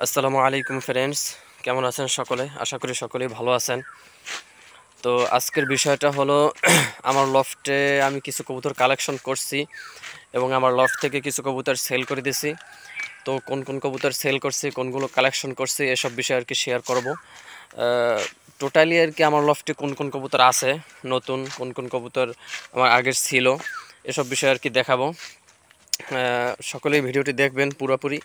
আসসালামু আলাইকুম ফ্রেন্ডস, কেমন আছেন সকলে? আশা করি সকলেই ভালো আছেন। তো আজকের বিষয়টা হলো আমার লফটে আমি কিছু কবুতর কালেকশন করছি এবং আমার লফট থেকে কিছু কবুতর সেল করে দিছি। তো কোন কোন কবুতর সেল করছি, কোনগুলো কালেকশন করছি, এসব বিষয়ে আর কি শেয়ার করব। টোটালি আর কি আমার লফটে কোন কোন কবুতর আছে, নতুন কোন কোন কবুতর আমার আগের ছিল, এসব বিষয়ে আর কি দেখাবো। সকলেই ভিডিওটি দেখবেন পুরোপুরি,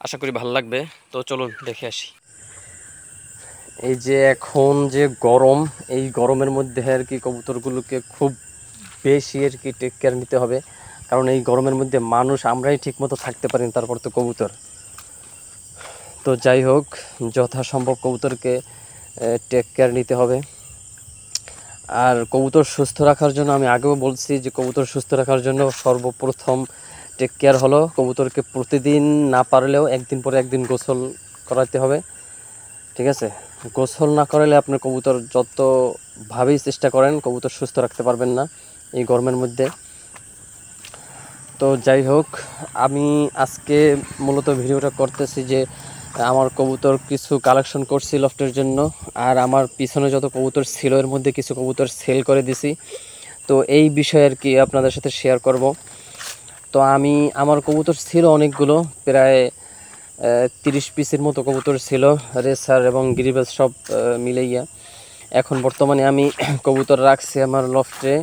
আশা করি ভালো লাগবে। তো চলুন দেখে আসি। এই যে এখন যে গরম, এই গরমের মধ্যে আর কি কবুতরগুলোকে খুব বেশি আর কি টেক কেয়ার নিতে হবে, কারণ এই গরমের মধ্যে মানুষ আমরাই ঠিকমতো থাকতে পারি না, তারপর তো কবুতর। তো যাই হোক, যথাসম্ভব কবুতরকে টেক কেয়ার নিতে হবে। আর কবুতর সুস্থ রাখার জন্য আমি আগেও বলছি যে কবুতর সুস্থ রাখার জন্য সর্বপ্রথম টেক কেয়ার হলো কবুতরকে প্রতিদিন না পারলেও একদিন পরে একদিন গোসল করাতে হবে, ঠিক আছে? গোসল না করালে আপনার কবুতর যতভাবেই চেষ্টা করেন কবুতর সুস্থ রাখতে পারবেন না এই গরমের মধ্যে। তো যাই হোক, আমি আজকে মূলত ভিডিওটা করতেছি যে আমার কবুতর কিছু কালেকশন করছি লফটের জন্য, আর আমার পিছনে যত কবুতর ছিল এর মধ্যে কিছু কবুতর সেল করে দিছি। তো এই বিষয়ে আর কি আপনাদের সাথে শেয়ার করব। তো আমার কবুতর ছিল অনেকগুলো, প্রায় 30 পিসের মতো কবুতর ছিল, রেসার এবং গিরিবাজ সব মিলাইয়া। এখন বর্তমানে আমি কবুতর রাখছি আমার লফটে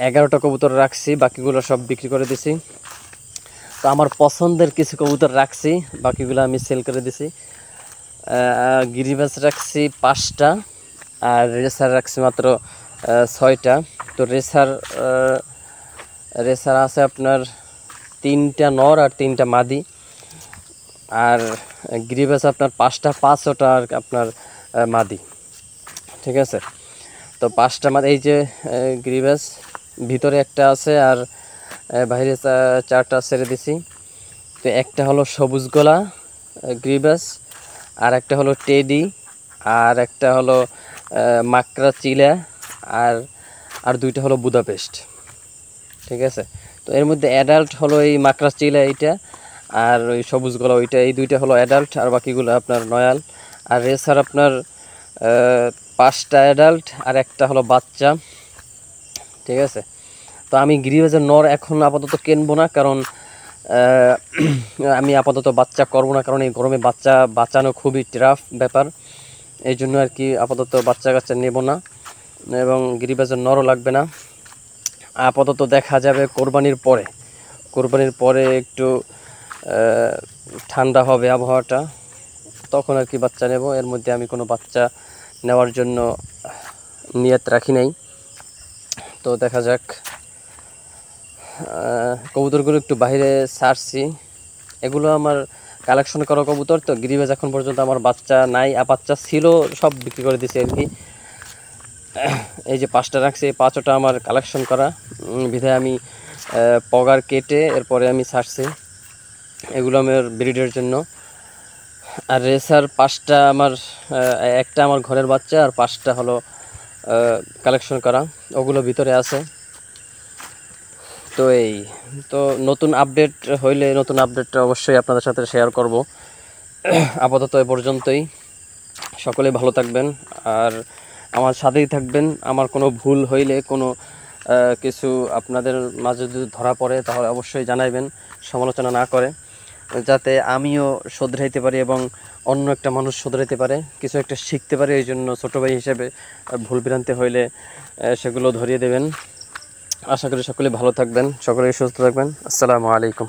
11টা কবুতর রাখছি, বাকিগুলো সব বিক্রি করে দিছি। তো আমার পছন্দের কিছু কবুতর রাখছি, বাকিগুলো আমি সেল করে দিছি। গিরিবাজ রাখছি 5টা, আর রেসার রাখছি মাত্র 6টা। তো রেসার আছে আপনার 3টা নর আর 3টা মাদি, আর গিরিবাজ আপনার 5টা আর আপনার মাদি, ঠিক আছে? তো 5টা মাদি, এই যে গিরিবাজ ভিতরে একটা আছে আর বাইরে 4টা ছেড়ে দিছি। তো একটা হলো সবুজ গলা গ্রিবাস, আর একটা হলো টেডি, আর একটা হলো মাকড়া চিলা, আর আর 2টা হলো বুদাপেস্ট, ঠিক আছে? তো এর মধ্যে অ্যাডাল্ট হলো এই মাকড়া চিলা এইটা, আর ওই সবুজ গলা ওইটা, এই 2টা হলো অ্যাডাল্ট, আর বাকিগুলো আপনার নয়াল। আর রেসার আপনার 5টা অ্যাডাল্ট আর একটা হলো বাচ্চা, ঠিক আছে? তো আমি গিরিবাজের নর এখন আপাতত কিনবো না, কারণ আমি আপাতত বাচ্চা করবো না, কারণ এই গরমে বাচ্চা বাঁচানো খুবই টাফ ব্যাপার। এই জন্য আর কি আপাতত বাচ্চা কাচ্চা নেব না, এবং গিরিবাজের নরও লাগবে না। আপাতত দেখা যাবে কোরবানির পরে একটু ঠান্ডা হবে আবহাওয়াটা, তখন আর কি বাচ্চা নেব। এর মধ্যে আমি কোনো বাচ্চা নেওয়ার জন্য নিয়ত রাখি নাই। তো দেখা যাক। কবুতরগুলো একটু বাইরে ছাড়ছি, এগুলো আমার কালেকশন করা কবুতর। তো গিরিবাজ এখন পর্যন্ত আমার বাচ্চা নাই, আর বাচ্চা ছিল সব বিক্রি করে দিছি আর কি। এই যে 5টা রাখছি, এই 5টা আমার কালেকশন করা, বিধায় আমি পগার কেটে এরপরে আমি ছাড়ছি, এগুলো আমার ব্রিডের জন্য। আর রেসার 5টা আমার, একটা আমার ঘরের বাচ্চা, আর 5টা হলো কালেকশন করা, ওগুলো ভিতরে আছে। তো তো নতুন আপডেট হইলে নতুন আপডেটটা অবশ্যই আপনাদের সাথে শেয়ার করব। আপাতত এ পর্যন্তই। সকলেই ভালো থাকবেন আর আমার সাথেই থাকবেন। আমার কোনো ভুল হইলে, কোনো কিছু আপনাদের মাঝে যদি ধরা পড়ে, তাহলে অবশ্যই জানাইবেন, সমালোচনা না করে, যাতে আমিও শুধরাইতে পারি এবং অন্য একটা মানুষ শুধরাইতে পারে, কিছু একটা শিখতে পারে। এই জন্য ছোটো ভাই হিসেবে ভুল ভ্রান্তি হইলে সেগুলো ধরিয়ে দেবেন। আশা করি সকলে ভালো থাকবেন, সকলেই সুস্থ থাকবেন। আসসালামু আলাইকুম।